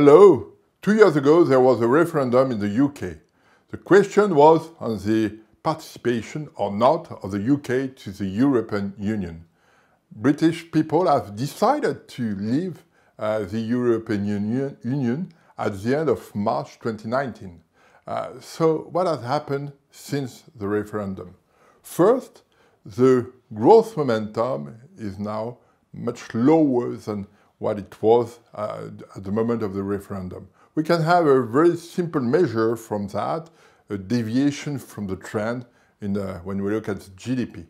Hello! 2 years ago there was a referendum in the UK. The question was on the participation or not of the UK to the European Union. British people have decided to leave the European Union at the end of March 2019. So what has happened since the referendum? First, the growth momentum is now much lower than what it was at the moment of the referendum. We can have a very simple measure from that, a deviation from the trend when we look at GDP.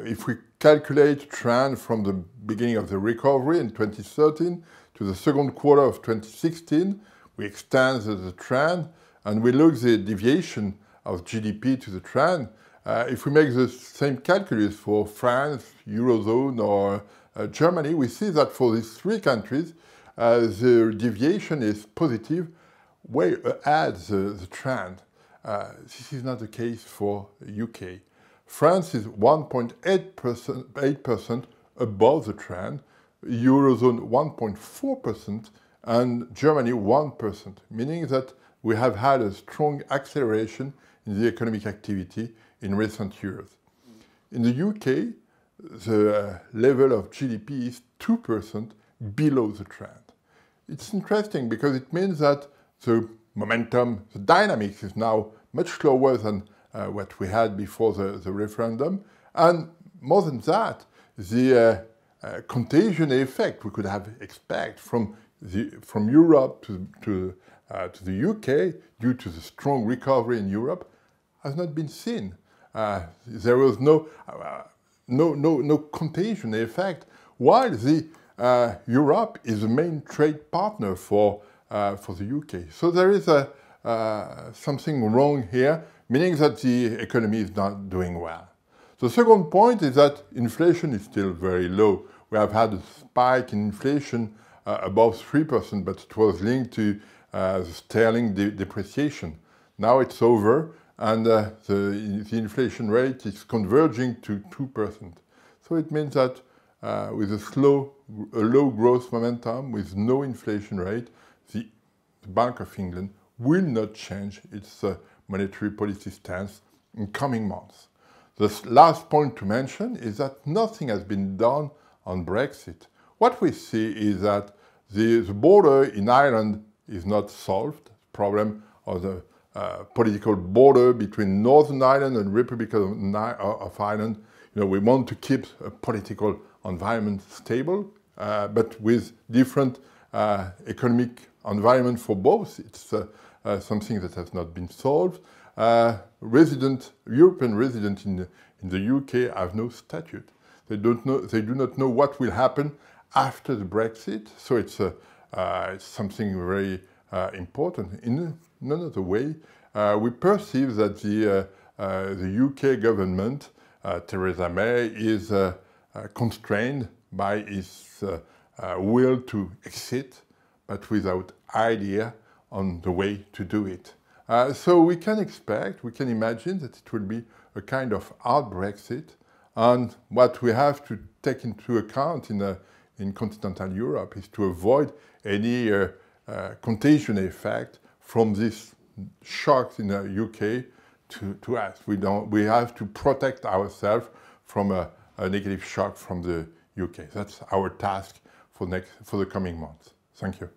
If we calculate trend from the beginning of the recovery in 2013 to the second quarter of 2016, we extend the trend and we look at the deviation of GDP to the trend. If we make the same calculus for France, Eurozone or Germany, we see that for these three countries, the deviation is positive, way ahead the trend. This is not the case for UK. France is 1.8% above the trend, Eurozone 1.4%, and Germany 1%, meaning that we have had a strong acceleration in the economic activity in recent years. In the UK, the level of GDP is 2% below the trend. It's interesting because it means that the momentum, the dynamics is now much lower than what we had before the referendum. And more than that, the contagion effect we could have expected from Europe to the UK due to the strong recovery in Europe has not been seen. There was no contagion effect, while Europe is the main trade partner for the UK. So there is something wrong here, meaning that the economy is not doing well. The second point is that inflation is still very low. We have had a spike in inflation above 3%, but it was linked to the sterling depreciation. Now it's over, and the inflation rate is converging to 2%. So it means that with a low growth momentum, with no inflation rate, the Bank of England will not change its monetary policy stance in coming months. The last point to mention is that nothing has been done on Brexit. What we see is that the border in Ireland is not solved. The problem of the political border between Northern Ireland and Republic of Ireland. You know, we want to keep a political environment stable, but with different economic environment for both. It's something that has not been solved. European residents in the UK have no statute. They do not know what will happen after the Brexit. So it's something very important. In another way, we perceive that the UK government, Theresa May, is constrained by its will to exit, but without idea on the way to do it. So we can imagine that it will be a kind of hard Brexit, and what we have to take into account in continental Europe is to avoid any contagion effect from this shocks in the UK to us. We have to protect ourselves from a negative shock from the UK. That's our task for the coming months. Thank you.